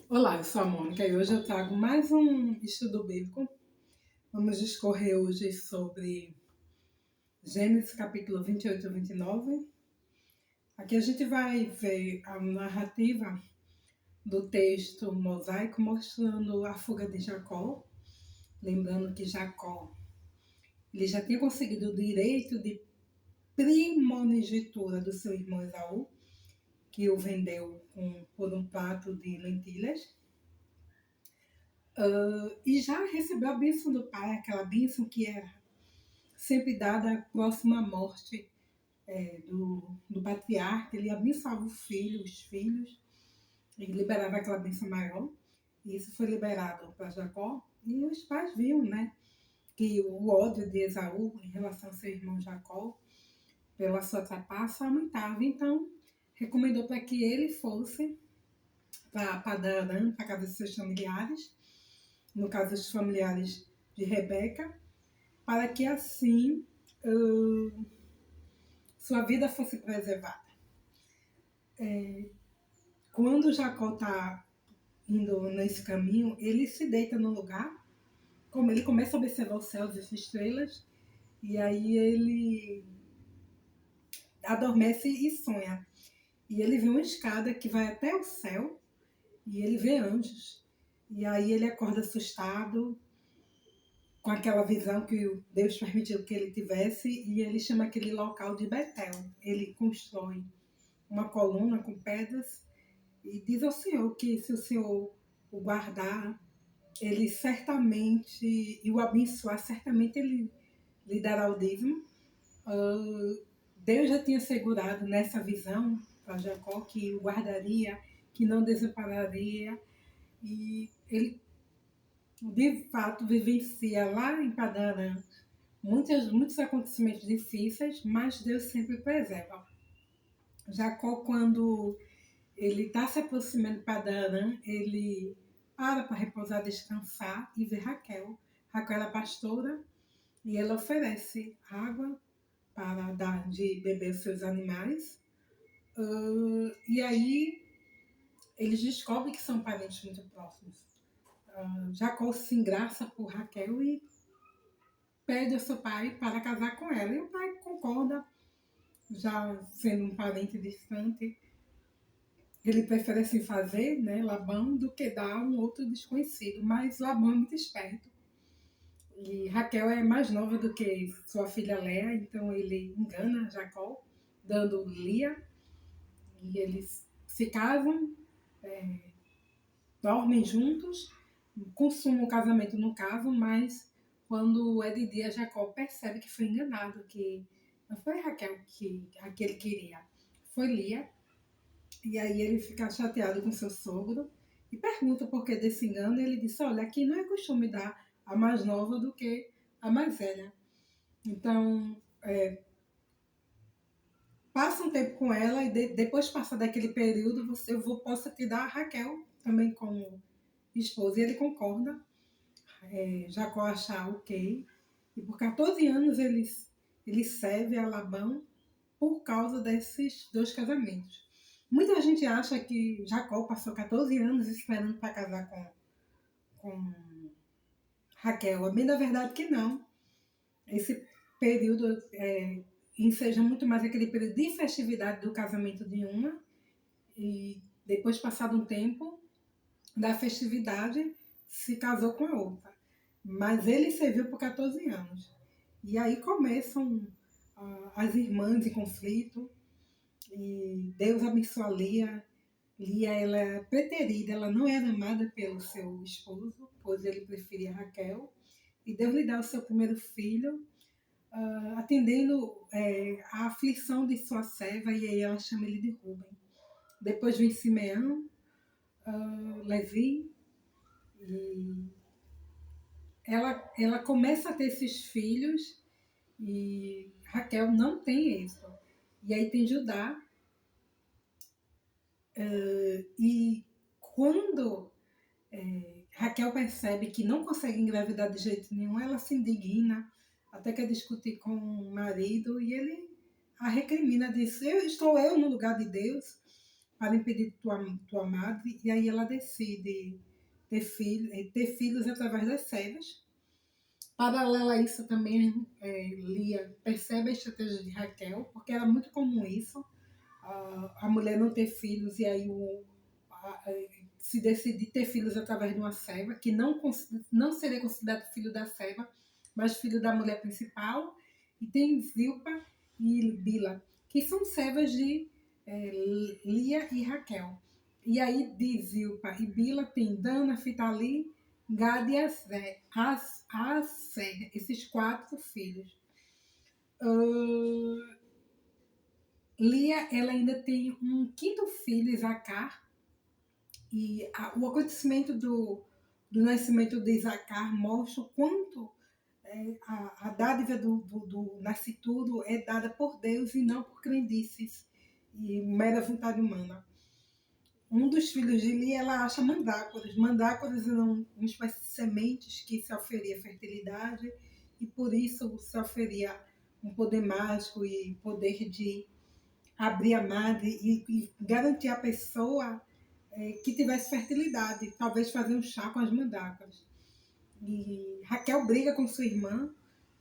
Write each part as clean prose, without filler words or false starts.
Olá, eu sou a Mônica e hoje eu trago mais um estudo bíblico. Vamos discorrer hoje sobre Gênesis capítulo 28 e 29. Aqui a gente vai ver a narrativa do texto mosaico mostrando a fuga de Jacó. Lembrando que Jacó ele já tinha conseguido o direito de primogenitura do seu irmão Esaú, que o vendeu por um prato de lentilhas. E já recebeu a bênção do pai, aquela bênção que era sempre dada próxima à morte do patriarca. Ele abençoava os filhos, ele liberava aquela bênção maior. E isso foi liberado para Jacó. E os pais viam, né, que o ódio de Esaú em relação ao seu irmão Jacó, pela sua trapaça, aumentava. Então, recomendou para que ele fosse para Padan-aram, para a casa de seus familiares, no caso dos familiares de Rebeca, para que assim sua vida fosse preservada. Quando Jacó está indo nesse caminho, ele se deita no lugar, como ele começa a observar os céus e as estrelas, e aí ele adormece e sonha. E ele vê uma escada que vai até o céu, e ele vê anjos. E aí ele acorda assustado, com aquela visão que Deus permitiu que ele tivesse, e ele chama aquele local de Betel. Ele constrói uma coluna com pedras e diz ao Senhor que se o Senhor o guardar, ele certamente, e o abençoar, certamente ele lhe dará o dízimo. Deus já tinha assegurado nessa visão para Jacó que o guardaria, que não desampararia, e ele de fato vivencia lá em Padan-aram muitos acontecimentos difíceis, mas Deus sempre preserva. Jacó, quando ele está se aproximando de Padan-aram, ele para repousar, descansar e vê Raquel. Raquel era pastora e ela oferece água para dar de beber aos seus animais. E aí eles descobrem que são parentes muito próximos. Jacó se engraça por Raquel e pede ao seu pai para casar com ela. E o pai concorda, já sendo um parente distante. Ele prefere assim fazer, né, Labão, do que dar um outro desconhecido. Mas Labão é muito esperto. E Raquel é mais nova do que sua filha Léa, então ele engana Jacó, dando Lia. E eles se casam, dormem juntos, consumam o casamento no caso, mas quando é de dia, Jacó percebe que foi enganado, que não foi Raquel que ele queria, foi Lia. E aí ele fica chateado com seu sogro e pergunta por que desse engano. Ele disse: olha, aqui não é costume dar a mais nova do que a mais velha. Então, passa um tempo com ela e depois passa daquele período, posso te dar a Raquel também como esposa. E ele concorda. Jacó acha ok. E por 14 anos ele serve a Labão por causa desses dois casamentos. Muita gente acha que Jacó passou 14 anos esperando para casar com Raquel. É bem da verdade que não. Esse período enseja muito mais aquele período de festividade do casamento de uma, e depois, passado um tempo da festividade, se casou com a outra. Mas ele serviu por 14 anos. E aí começam as irmãs em conflito, e Deus abençoa Lia. Lia, ela é preterida, ela não era amada pelo seu esposo, pois ele preferia Raquel. E Deus lhe dá o seu primeiro filho, atendendo a aflição de sua serva, e aí ela chama ele de Rubem. Depois vem Simeão, Levi, e ela começa a ter esses filhos, e Raquel não tem êxito. E aí tem Judá, e quando Raquel percebe que não consegue engravidar de jeito nenhum, ela se indigna, até quer discutir com o marido, e ele a recrimina, diz: estou eu no lugar de Deus para impedir tua madre, e aí ela decide ter filhos através das cevas. Paralela a isso também, Lia percebe a estratégia de Raquel, porque era muito comum isso, a mulher não ter filhos e aí se decidir ter filhos através de uma serva, que não seria considerado filho da serva, mas filho da mulher principal. E tem Zilpa e Bila, que são servas de Lia e Raquel. E aí de Zilpa e Bila tem Dana, Fitali, Gad e Aser, esses 4 filhos. Lia, ela ainda tem um 5º filho, Isacar, e o acontecimento do nascimento de Isacar mostra o quanto a dádiva do nascituro é dada por Deus e não por crendices e mera vontade humana. Um dos filhos de Lia, ela acha mandrácoras. Mandrácoras eram uma espécie de sementes que se oferia fertilidade e por isso se oferia um poder mágico e poder de abrir a madre e garantir à pessoa que tivesse fertilidade, talvez fazer um chá com as mandrácoras. E Raquel briga com sua irmã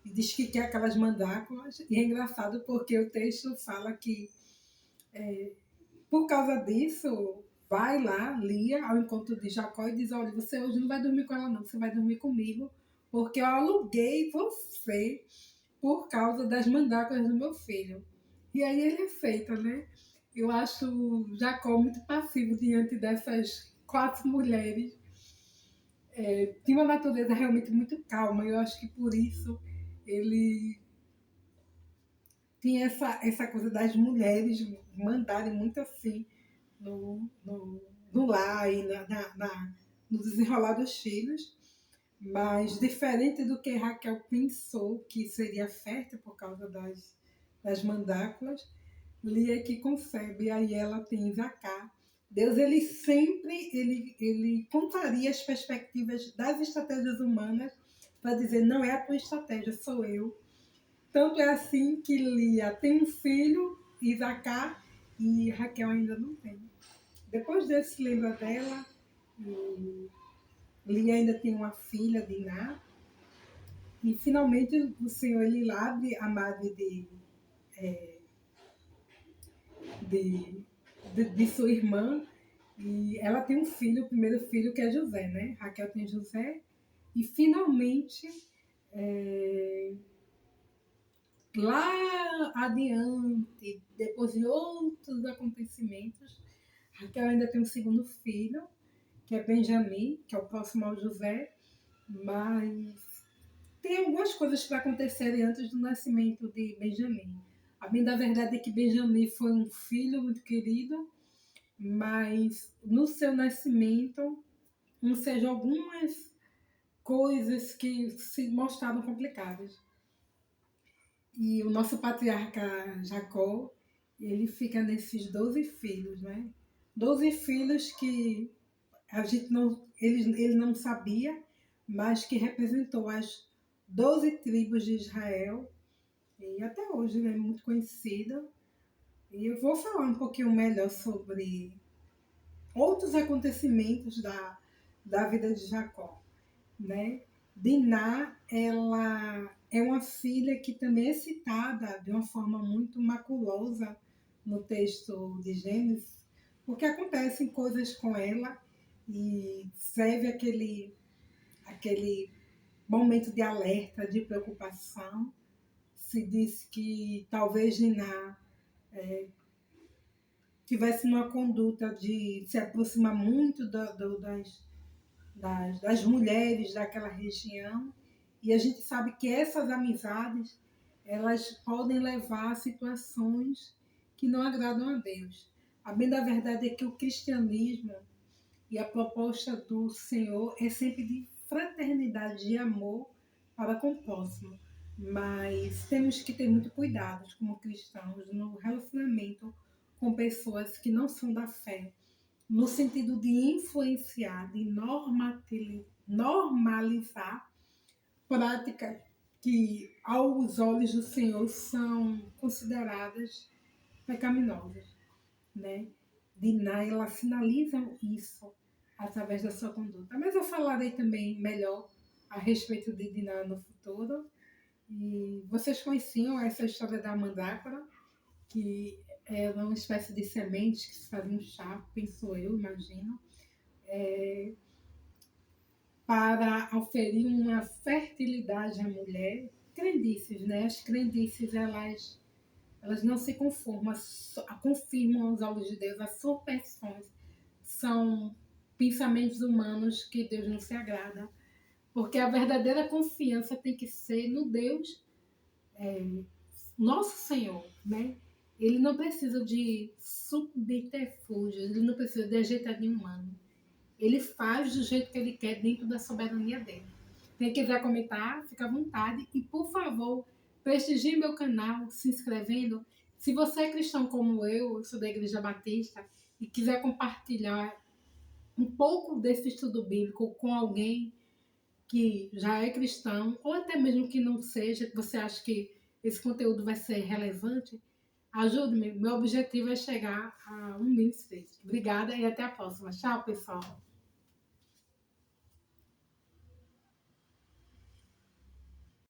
e diz que quer aquelas mandrácoras, e é engraçado porque o texto fala que por causa disso vai lá Lia ao encontro de Jacó e diz: olha, você hoje não vai dormir com ela não, você vai dormir comigo, porque eu aluguei você por causa das mandrácoras do meu filho. E aí ele aceita, né? Eu acho Jacó muito passivo diante dessas 4 mulheres. Tinha uma natureza realmente muito calma. Eu acho que por isso ele tinha essa coisa das mulheres mandarem muito assim no lar e no desenrolar dos filhos. Mas diferente do que Raquel pensou que seria fértil por causa das mandáculas, Lia que concebe, aí ela tem Zacá. Deus, ele sempre ele contaria as perspectivas das estratégias humanas para dizer, não é a tua estratégia, sou eu. Tanto é assim que Lia tem um filho, Zacá, e Raquel ainda não tem. Depois desse, lembra dela, Lia ainda tem uma filha, Diná, e finalmente o Senhor ele abre a madre de sua irmã, e ela tem um filho, o primeiro filho, que é José, né? Raquel tem José, e finalmente, lá adiante, depois de outros acontecimentos, Raquel ainda tem um segundo filho, que é Benjamim, que é o próximo ao José, mas tem algumas coisas para acontecerem antes do nascimento de Benjamim. A bem da verdade é que Benjamim foi um filho muito querido, mas no seu nascimento, não seja algumas coisas que se mostraram complicadas. E o nosso patriarca Jacó, ele fica nesses 12 filhos, né? 12 filhos que a gente não, ele não sabia, mas que representou as 12 tribos de Israel, e até hoje é muito conhecida. E eu vou falar um pouquinho melhor sobre outros acontecimentos da vida de Jacó, né? Diná, ela é uma filha que também é citada de uma forma muito maculosa no texto de Gênesis, porque acontecem coisas com ela e serve aquele momento de alerta, de preocupação. Se diz que talvez Diná tivesse uma conduta de se aproximar muito das mulheres daquela região, e a gente sabe que essas amizades elas podem levar a situações que não agradam a Deus. A bem da verdade é que o cristianismo e a proposta do Senhor é sempre de fraternidade, de amor para com o próximo, mas temos que ter muito cuidado como cristãos no relacionamento com pessoas que não são da fé, no sentido de influenciar, de normalizar práticas que, aos olhos do Senhor, são consideradas pecaminosas, né? Diná, ela sinaliza isso através da sua conduta. Mas eu falarei também melhor a respeito de Diná no futuro. E vocês conheciam essa história da mandragora, que é uma espécie de semente que se faz um chá, penso eu, imagino, para oferir uma fertilidade à mulher. Crendices, né? As crendices, elas não se conformam, confirmam aos olhos de Deus. As superstições são pensamentos humanos que Deus não se agrada. Porque a verdadeira confiança tem que ser no Deus, nosso Senhor, né? Ele não precisa de subterfúgios, ele não precisa de ajeitadinho humano. Ele faz do jeito que ele quer dentro da soberania dele. Quem quiser comentar, fica à vontade. E, por favor, prestigie meu canal se inscrevendo. Se você é cristão como eu sou da Igreja Batista, e quiser compartilhar um pouco desse estudo bíblico com alguém que já é cristão, ou até mesmo que não seja, que você acha que esse conteúdo vai ser relevante, ajude-me. Meu objetivo é chegar a 1.000 inscritos. Obrigada e até a próxima. Tchau, pessoal.